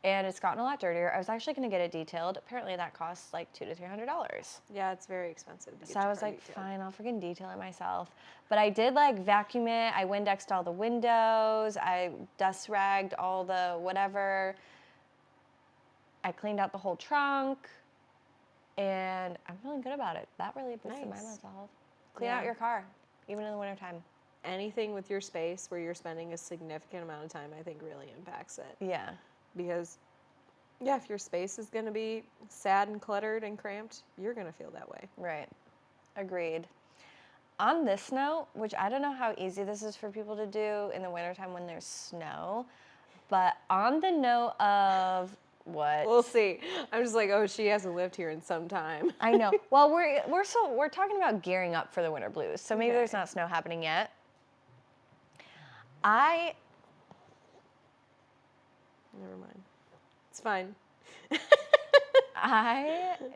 And it's gotten a lot dirtier. I was actually going to get it detailed. Apparently that costs like $200 to $300. Yeah, it's very expensive to get So I your was car like, detailed. fine, I'll freaking detail it myself. But I did like vacuum it. I Windexed all the windows. I dust ragged all the whatever. I cleaned out the whole trunk. And I'm feeling good about it. That really boosted my Nice. mental health. Clean out your car, even in the wintertime. Anything with your space where you're spending a significant amount of time, I think really impacts it. Yeah. Because, yeah, if your space is going to be sad and cluttered and cramped, you're going to feel that way. Right. Agreed. On this note, which I don't know how easy this is for people to do in the wintertime when there's snow, but on the note of what? We'll see. I'm just like, oh, she hasn't lived here in some time. I know. Well, we're talking about gearing up for the winter blues, so maybe there's not snow happening yet. Never mind. It's fine.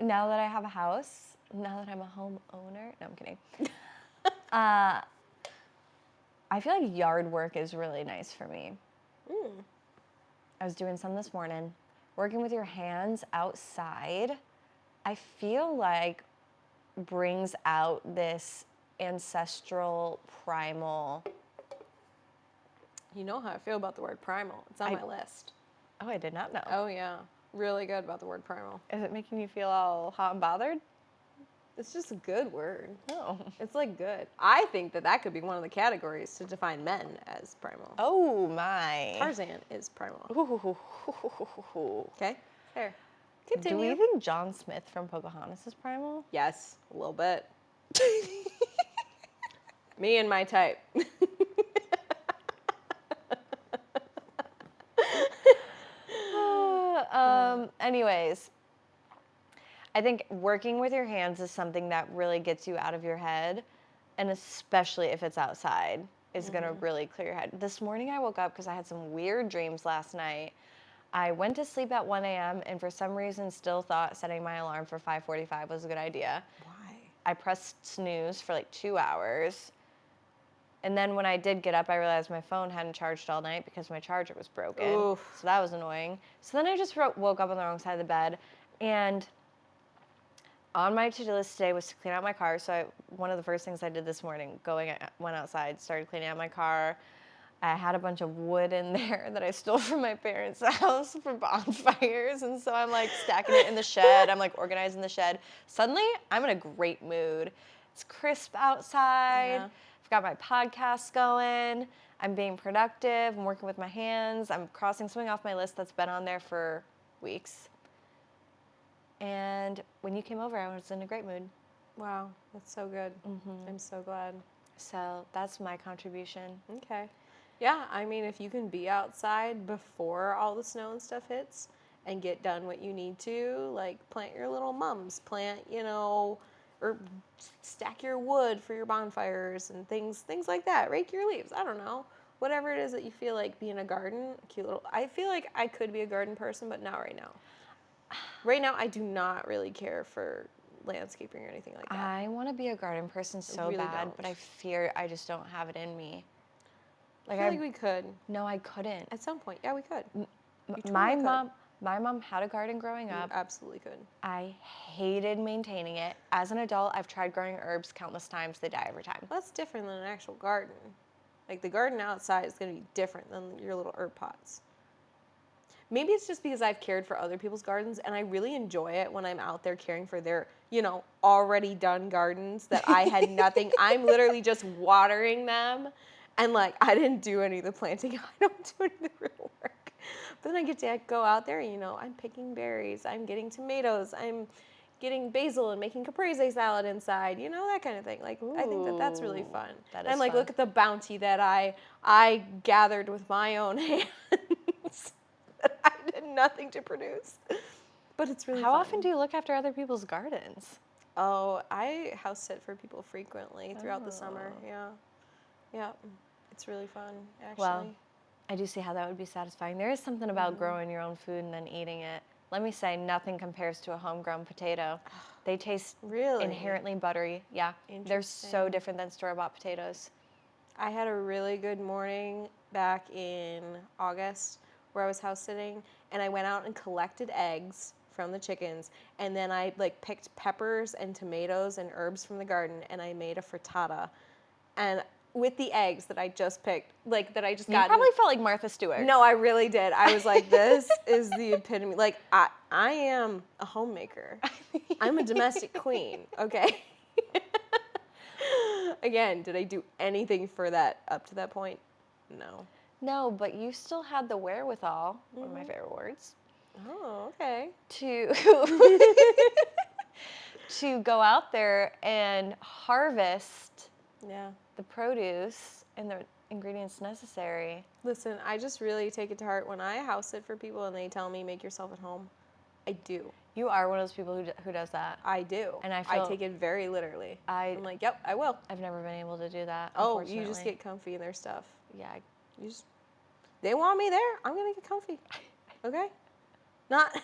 Now that I have a house, now that I'm a homeowner, no, I'm kidding. I feel like yard work is really nice for me. I was doing some this morning. Working with your hands outside, I feel like brings out this ancestral, primal. You know how I feel about the word primal. It's on my list. Oh, I did not know. Oh, yeah. Really good about the word primal. Is it making you feel all hot and bothered? It's just a good word. Oh. It's like good. I think that could be one of the categories to define men as primal. Oh, my. Tarzan is primal. Ooh. Okay? Fair. Do Continue. we think John Smith from Pocahontas is primal? Yes, a little bit. Me and my type. Anyways, I think working with your hands is something that really gets you out of your head, and especially if it's outside, is going to really clear your head. This morning I woke up because I had some weird dreams last night. I went to sleep at 1 a.m. and for some reason still thought setting my alarm for 5:45 was a good idea. Why? I pressed snooze for like 2 hours. And then when I did get up, I realized my phone hadn't charged all night because my charger was broken. Oof. So that was annoying. So then I just woke up on the wrong side of the bed. And On my to-do list today was to clean out my car. So one of the first things I did this morning, went outside, started cleaning out my car. I had a bunch of wood in there that I stole from my parents' house for bonfires. And so I'm like stacking it in the shed. I'm like organizing the shed. Suddenly, I'm in a great mood. It's crisp outside. Yeah. I've got my podcast going. I'm being productive. I'm working with my hands. I'm crossing something off my list that's been on there for weeks. And when you came over, I was in a great mood. Wow, that's so good. I'm so glad. So that's my contribution. Okay. Yeah, I mean, if you can be outside before all the snow and stuff hits and get done what you need to, like plant your little mums, or stack your wood for your bonfires and things like that. Rake your leaves. I don't know. Whatever it is that you feel like being a garden, I feel like I could be a garden person, but not right now. Right now, I do not really care for landscaping or anything like that. I want to be a garden person so really bad, don't. but I fear I just don't have it in me. I feel like we could. No, I couldn't. At some point, yeah, we could. My mom had a garden growing up. You absolutely could. I hated maintaining it. As an adult, I've tried growing herbs countless times. They die every time. Well, that's different than an actual garden. Like the garden outside is going to be different than your little herb pots. Maybe it's just because I've cared for other people's gardens and I really enjoy it when I'm out there caring for their, already done gardens that I had nothing. I'm literally just watering them and like I didn't do any of the planting. I don't do any of the real work. But then I get to go out there, I'm picking berries, I'm getting tomatoes, I'm getting basil and making caprese salad inside, that kind of thing. Like, I think that's really fun. That And I'm is like, fun. look at the bounty that I gathered with my own hands that I did nothing to produce. But it's really How fun. often do you look after other people's gardens? Oh, I house sit for people frequently throughout the summer. Yeah. Yeah. It's really fun, actually. Well, I do see how that would be satisfying. There is something about growing your own food and then eating it. Let me say, nothing compares to a homegrown potato. They taste Really? inherently buttery. Yeah, they're so Interesting. different than store-bought potatoes. I had a really good morning back in August where I was house sitting, and I went out and collected eggs from the chickens, and then I picked peppers and tomatoes and herbs from the garden, and I made a frittata. And with the eggs that I just picked, that I just got. You probably felt like Martha Stewart. No, I really did. I was like, this is the epitome. Like, I am a homemaker. I'm a domestic queen, okay? Again, did I do anything for that up to that point? No. No, but you still had the wherewithal, one of my favorite words, Oh, okay. to to go out there and harvest Yeah. the produce and the ingredients necessary. Listen, I just really take it to heart when I house sit for people and they tell me make yourself at home. I do. You are one of those people who does that. I do. And I take it very literally. I'm like, yep, I will. I've never been able to do that. Oh, you just get comfy in their stuff. Yeah. They want me there, I'm gonna get comfy. Okay? Not.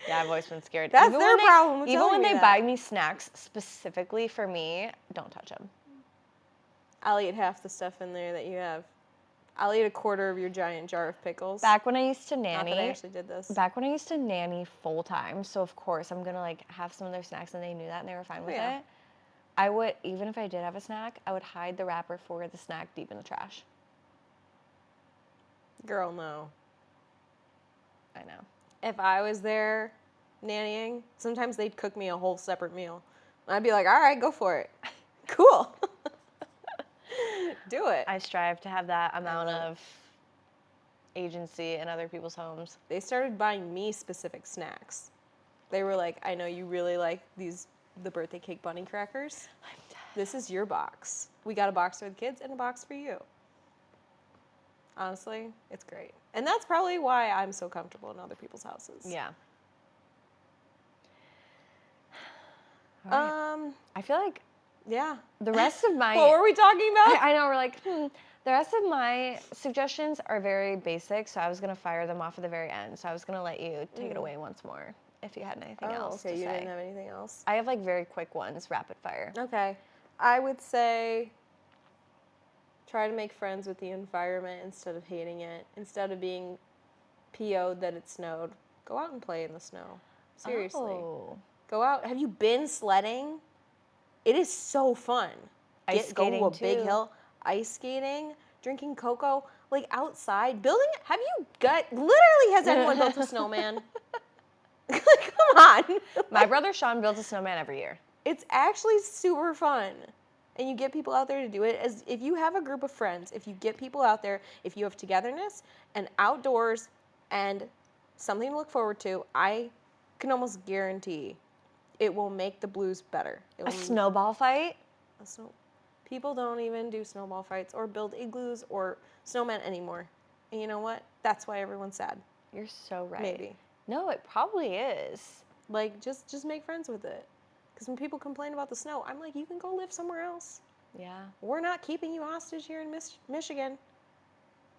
Yeah, I've always been scared. That's their problem with Even telling when me they that. buy me snacks specifically for me, don't touch them. I'll eat half the stuff in there that you have. I'll eat a quarter of your giant jar of pickles. Back when I used to Not nanny. that I actually did this. Back when I used to nanny full time, so of course I'm gonna have some of their snacks, and they knew that and they were fine with Yeah. it. I would, even if I did have a snack, I would hide the wrapper for the snack deep in the trash. Girl, no. I know. If I was there nannying, sometimes they'd cook me a whole separate meal. And I'd be like, all right, go for it. Cool. Do it. I strive to have that amount of agency in other people's homes. They started buying me specific snacks. They were like, I know you really like the birthday cake bunny crackers. This is your box. We got a box for the kids and a box for you. Honestly, it's great. And that's probably why I'm so comfortable in other people's houses. Yeah. All right. I feel like Yeah. the rest of my... What were we talking about? I know, we're like, The rest of my suggestions are very basic, so I was going to fire them off at the very end. So I was going to let you take it away once more if you had anything else to okay, you say. didn't have anything else? I have very quick ones, rapid fire. Okay. I would say try to make friends with the environment instead of hating it. Instead of being PO'd that it snowed, go out and play in the snow. Seriously. Oh. Go out. Have you been sledding? It is so fun. Go to a big hill, ice skating, drinking cocoa, like outside, building. Literally, has anyone built a snowman? Come on. My brother Sean builds a snowman every year. It's actually super fun. And you get people out there to do it. As if you have a group of friends, if you get people out there, if you have togetherness and outdoors and something to look forward to, I can almost guarantee it will make the blues better. A snowball fight? People don't even do snowball fights or build igloos or snowmen anymore. And you know what? That's why everyone's sad. You're so right. Maybe. No, it probably is. Like, just make friends with it. Because when people complain about the snow, I'm like, you can go live somewhere else. Yeah. We're not keeping you hostage here in Michigan.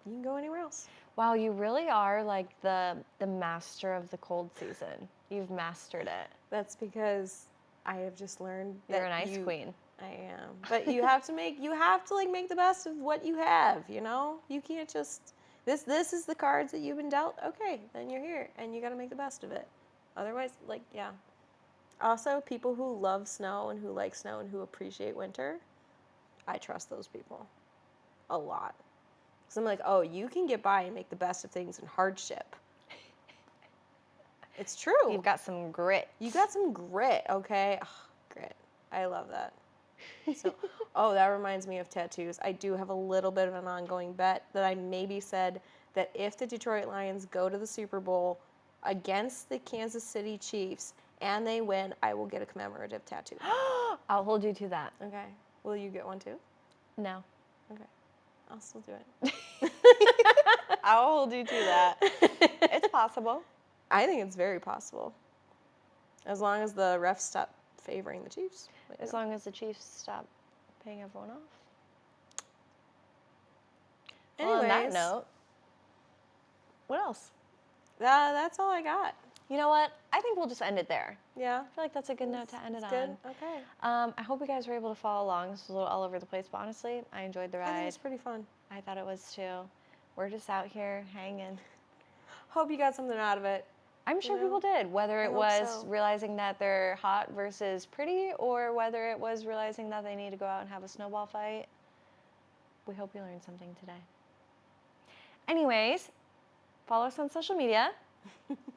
You can go anywhere else. Wow, you really are like the master of the cold season. You've mastered it. That's because I have just learned that you're an ice queen. I am. But you have to make the best of what you have, you know? You can't just this is the cards that you've been dealt. Okay, then you're here and you got to make the best of it. Otherwise, like, yeah. Also, people who love snow and who like snow and who appreciate winter, I trust those people a lot. Because I'm like, oh, you can get by and make the best of things in hardship. It's true. You've got some grit. You got some grit, okay? Ugh, grit. I love that. So, that reminds me of tattoos. I do have a little bit of an ongoing bet that I maybe said that if the Detroit Lions go to the Super Bowl against the Kansas City Chiefs and they win, I will get a commemorative tattoo. I'll hold you to that. Okay. Will you get one too? No. Okay. I'll still do it. I'll hold you to that. It's possible. I think it's very possible. As long as the refs stop favoring the Chiefs. As long as the Chiefs stop paying everyone off. Anyways, well, on that note, what else? That's all I got. You know what? I think we'll just end it there. Yeah. I feel like that's a good note to end it on. Good. Okay. I hope you guys were able to follow along. This was a little all over the place, but honestly, I enjoyed the ride. I think it's pretty fun. I thought it was too. We're just out here hanging. Hope you got something out of it. I'm sure people did, whether it was so. realizing that they're hot versus pretty, or whether it was realizing that they need to go out and have a snowball fight. We hope you learned something today. Anyways, follow us on social media.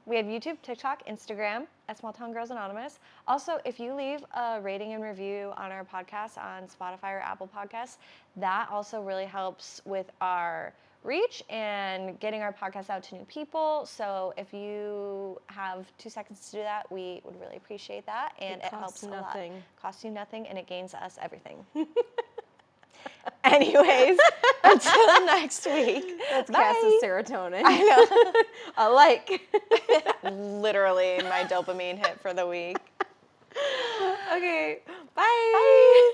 We have YouTube, TikTok, Instagram at Small Town Girls Anonymous. Also, if you leave a rating and review on our podcast on Spotify or Apple Podcasts, that also really helps with our reach and getting our podcast out to new people. So if you have 2 seconds to do that, we would really appreciate that. And it helps nothing. a lot. Costs you nothing, and it gains us everything. Anyways, until next week. That's bye. Cass's serotonin. I know. I like. Literally my dopamine hit for the week. Okay. Bye. Bye.